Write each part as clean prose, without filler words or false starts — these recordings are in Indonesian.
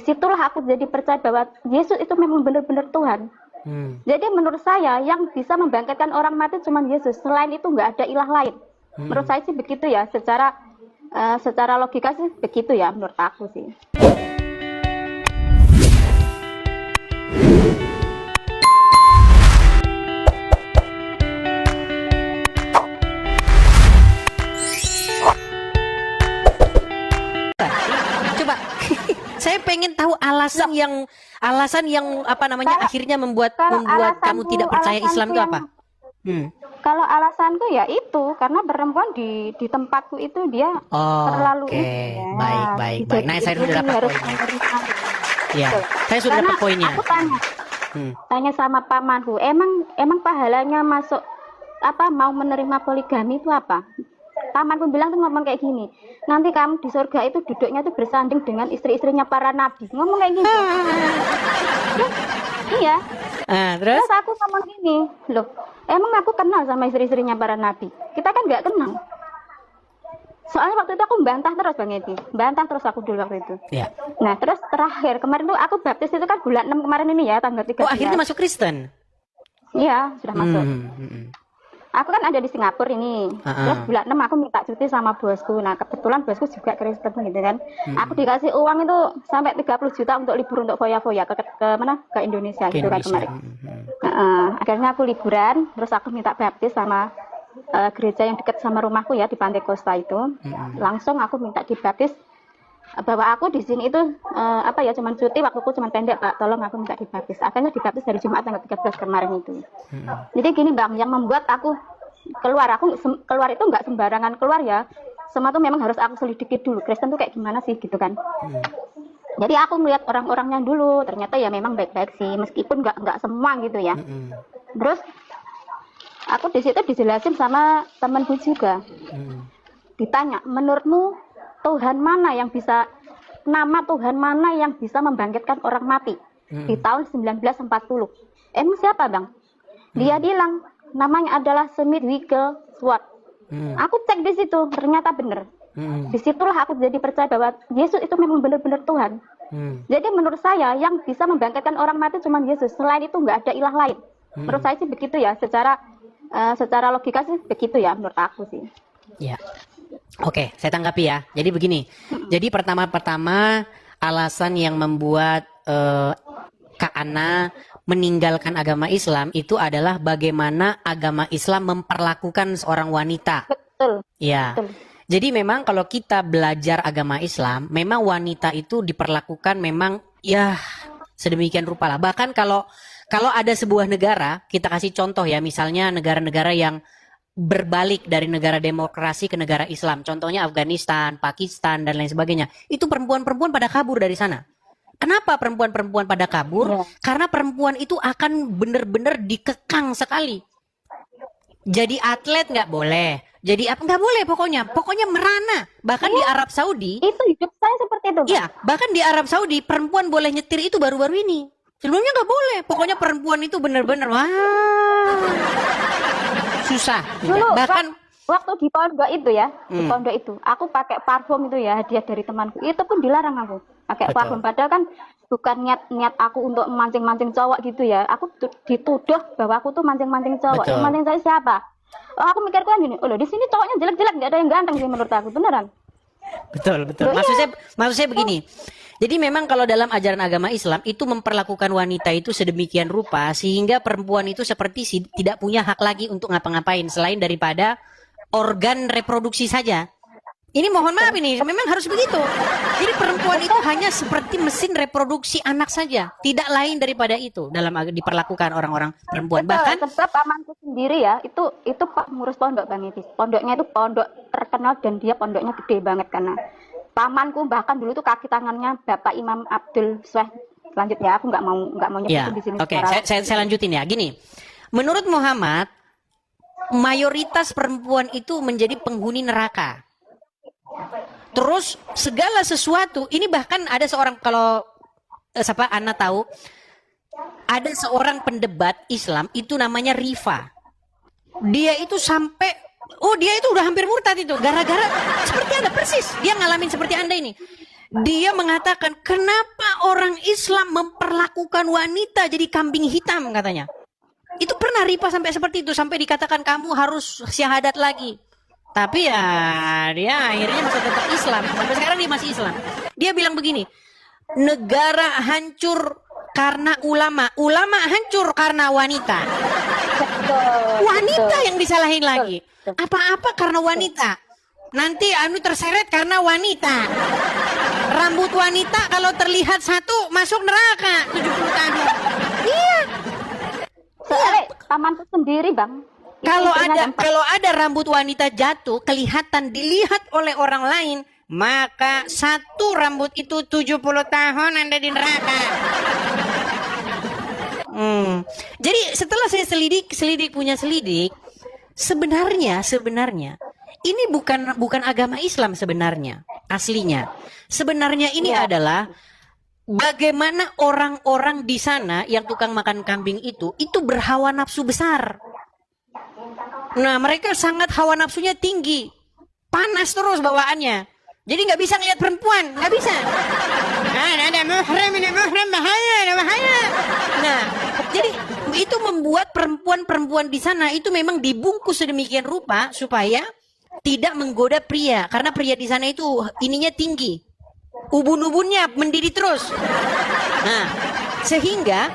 disitulah aku jadi percaya bahwa Yesus itu memang benar-benar Tuhan. Jadi menurut saya yang bisa membangkitkan orang mati cuma Yesus. Selain itu nggak ada ilah lain. Menurut saya sih begitu ya. Secara logika sih begitu ya menurut aku sih. Coba, saya pengen tahu alasan yang apa namanya akhirnya membuat kamu tidak percaya Islam itu apa? Kalau alasanku ya itu karena perempuan di tempatku itu dia terlalu baik. Nah, saya sudah dapat poinnya. Ya, saya sudah dapat poinnya. Aku tanya sama pamanku, emang pahalanya masuk mau menerima poligami itu apa? Pamanku bilang tuh ngomong kayak gini, nanti kamu di surga itu duduknya tuh bersanding dengan istri-istrinya para nabi. Ngomong kayak gitu. Iya. Terus aku ngomong gini, loh, emang aku kenal sama istri-istrinya para nabi? Kita kan nggak kenal. Soalnya waktu itu aku bantah terus Bang Edi, bantah terus aku dulu waktu itu. Ya. Nah terus terakhir kemarin tuh aku baptis itu kan bulan 6 kemarin ini ya, tanggal 13. Oh, akhirnya masuk Kristen? Iya, sudah masuk. Aku kan ada di Singapura ini. Terus bulan 6 aku minta cuti sama bosku. Nah kebetulan bosku juga Kristen gitu kan. Aku dikasih uang itu sampai 30 juta untuk libur untuk foya-foya ke mana? Ke Indonesia gitu kan kemarin. Akhirnya aku liburan, terus aku minta baptis sama gereja yang dekat sama rumahku ya di Pantai Kosta itu. Langsung aku minta dibaptis bahwa aku di sini itu cuman cuti, waktuku cuman pendek Pak, tolong aku minta dibaptis. Akhirnya dibaptis dari Jumat tanggal 13 kemarin itu. Jadi gini Bang, yang membuat aku keluar itu nggak sembarangan keluar ya. Semua tuh memang harus aku selidiki dulu, Kristen tuh kayak gimana sih gitu kan. Jadi aku melihat orang-orangnya dulu, ternyata ya memang baik-baik sih, meskipun nggak semua gitu ya. Terus aku di situ dijelasin sama temanku juga. Ditanya, menurutmu nama Tuhan mana yang bisa membangkitkan orang mati di tahun 1940? Emang siapa Bang? Dia bilang namanya adalah Smith Wigglesworth. Aku cek di situ, ternyata benar. Disitulah aku jadi percaya bahwa Yesus itu memang benar-benar Tuhan. Jadi menurut saya yang bisa membangkitkan orang mati cuma Yesus. Selain itu nggak ada ilah lain. Menurut saya sih begitu ya. Secara logika sih begitu ya menurut aku sih. Ya. Oke, saya tanggapi ya. Jadi begini. Jadi pertama alasan yang membuat Kak Ana meninggalkan agama Islam itu adalah bagaimana agama Islam memperlakukan seorang wanita. Betul. Ya. Betul. Jadi memang kalau kita belajar agama Islam, memang wanita itu diperlakukan memang ya sedemikian rupa lah. Bahkan kalau ada sebuah negara, kita kasih contoh ya, misalnya negara-negara yang berbalik dari negara demokrasi ke negara Islam. Contohnya Afghanistan, Pakistan, dan lain sebagainya. Itu perempuan-perempuan pada kabur dari sana. Kenapa perempuan-perempuan pada kabur? Karena perempuan itu akan benar-benar dikekang sekali. Jadi atlet nggak boleh. Jadi apa nggak boleh pokoknya merana. Bahkan di Arab Saudi. Itu hidup saya seperti itu. Iya, bahkan di Arab Saudi perempuan boleh nyetir itu baru-baru ini. Sebelumnya nggak boleh. Pokoknya perempuan itu benar-benar susah. Dulu, bahkan waktu di pondok itu ya, di pondok itu, aku pakai parfum itu ya, hadiah dari temanku. Itu pun dilarang aku pakai parfum. Padahal kan bukan niat aku untuk mancing-mancing cowok gitu ya. Aku dituduh bahwa aku tuh mancing-mancing cowok. Yang mancing saya siapa? Oh, aku mikirku kan gini, di sini cowoknya jelek-jelek, nggak ada yang ganteng sih menurut aku, beneran. Betul. Maksudnya begini. Jadi memang kalau dalam ajaran agama Islam itu memperlakukan wanita itu sedemikian rupa sehingga perempuan itu seperti tidak punya hak lagi untuk ngapa-ngapain selain daripada organ reproduksi saja. Ini mohon maaf ini, memang harus begitu. Jadi perempuan itu hanya seperti mesin reproduksi anak saja, tidak lain daripada itu dalam diperlakukan orang-orang perempuan. Bahkan sebab pamanku sendiri ya, itu Pak ngurus pondok Bang Itis. Pondoknya itu pondok terkenal dan dia pondoknya gede banget karena pamanku bahkan dulu tuh kaki tangannya Bapak Imam Abdul Sweh. Selanjutnya aku nggak mau nyebutin di sini. Oke, saya lanjutin ya. Gini, menurut Muhammad mayoritas perempuan itu menjadi penghuni neraka. Terus segala sesuatu ini bahkan ada seorang kalau Ana tahu ada seorang pendebat Islam itu namanya Rifa. Dia itu sampai dia itu udah hampir murtad itu gara-gara seperti Anda persis. Dia ngalamin seperti Anda ini. Dia mengatakan, kenapa orang Islam memperlakukan wanita jadi kambing hitam katanya. Itu pernah Ripa sampai seperti itu, sampai dikatakan kamu harus syahadat lagi. Tapi ya dia akhirnya masih tetap Islam. Sampai sekarang dia masih Islam. Dia bilang begini, negara hancur karena ulama, ulama hancur karena wanita. Wanita yang disalahin lagi. Apa-apa karena wanita. Nanti anu terseret karena wanita. Rambut wanita kalau terlihat satu masuk neraka 70 tahun. Iya. Soalnya pamanku sendiri, Bang. Kalau ada rambut wanita jatuh kelihatan dilihat oleh orang lain, maka satu rambut itu 70 tahun Anda di neraka. Jadi setelah saya selidik sebenarnya ini bukan agama Islam sebenarnya aslinya. Sebenarnya ini adalah bagaimana orang-orang di sana yang tukang makan kambing itu berhawa nafsu besar. Nah, mereka sangat hawa nafsunya tinggi. Panas terus bawaannya. Jadi nggak bisa ngeliat perempuan, nggak bisa. Ada muhrim, ini muhrim bahaya. Nah, jadi itu membuat perempuan-perempuan di sana itu memang dibungkus sedemikian rupa supaya tidak menggoda pria, karena pria di sana itu ininya tinggi, ubun-ubunnya mendidih terus. Nah, sehingga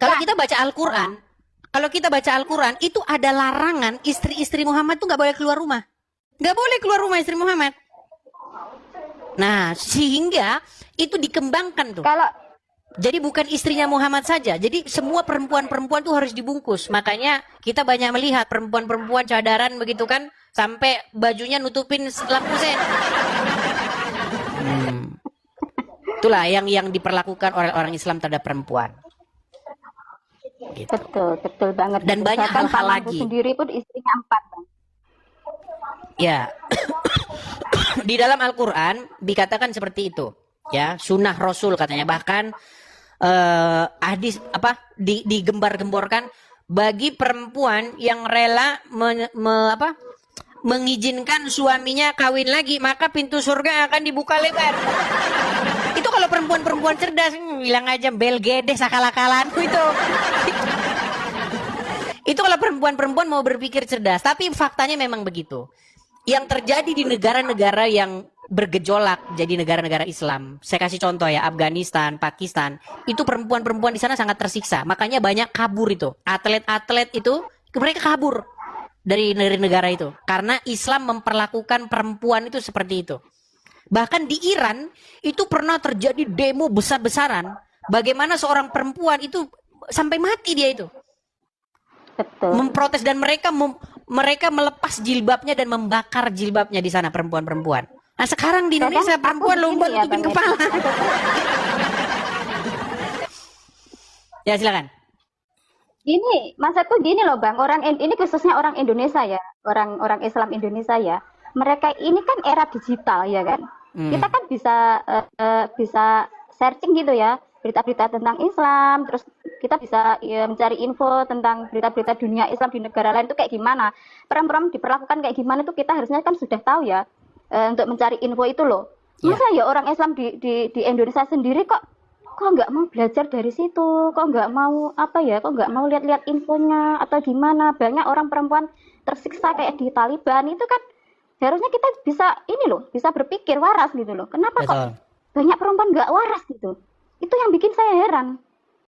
kalau kita baca Al-Quran, itu ada larangan istri-istri Muhammad tuh nggak boleh keluar rumah, istri Muhammad. Nah, sehingga itu dikembangkan tuh. Jadi bukan istrinya Muhammad saja. Jadi semua perempuan-perempuan tuh harus dibungkus. Makanya kita banyak melihat perempuan-perempuan cadaran begitu kan, sampai bajunya nutupin lampu sen. Itulah yang diperlakukan oleh orang Islam terhadap perempuan. Gitu. Betul banget. Dan banyak hal-hal lagi. Sendiri pun istrinya 4, Bang. Ya. Di dalam Al-Quran dikatakan seperti itu. Ya, sunnah Rasul katanya. Bahkan hadis digembar-gemborkan bagi perempuan yang rela mengizinkan suaminya kawin lagi, maka pintu surga akan dibuka lebar. Itu kalau perempuan-perempuan cerdas, bilang aja belgede sakala-kalan itu. Itu kalau perempuan-perempuan mau berpikir cerdas, tapi faktanya memang begitu. Yang terjadi di negara-negara yang bergejolak jadi negara-negara Islam. Saya kasih contoh ya, Afghanistan, Pakistan, itu perempuan-perempuan di sana sangat tersiksa. Makanya banyak kabur itu. Atlet-atlet itu mereka kabur dari negara itu karena Islam memperlakukan perempuan itu seperti itu. Bahkan di Iran itu pernah terjadi demo besar-besaran. Bagaimana seorang perempuan itu sampai mati dia itu. Betul. Memprotes dan mereka melepas jilbabnya dan membakar jilbabnya di sana perempuan-perempuan. Nah sekarang di Indonesia perempuan lomba nutupin kepala. Ya silakan. Ini maksudku gini loh Bang, ini khususnya orang Indonesia ya, orang Islam Indonesia ya. Mereka ini kan era digital ya kan. Kita kan bisa searching gitu ya, berita-berita tentang Islam, terus kita bisa mencari info tentang berita-berita dunia Islam di negara lain itu kayak gimana, perempuan diperlakukan kayak gimana, itu kita harusnya kan sudah tahu ya, untuk mencari info itu loh. Masa ya orang Islam di Indonesia sendiri kok nggak mau belajar dari situ, kok nggak mau kok nggak mau lihat-lihat infonya atau gimana. Banyak orang perempuan tersiksa kayak di Taliban itu kan, harusnya kita bisa berpikir waras gitu loh. Kenapa kok banyak perempuan nggak waras gitu? Itu yang bikin saya heran.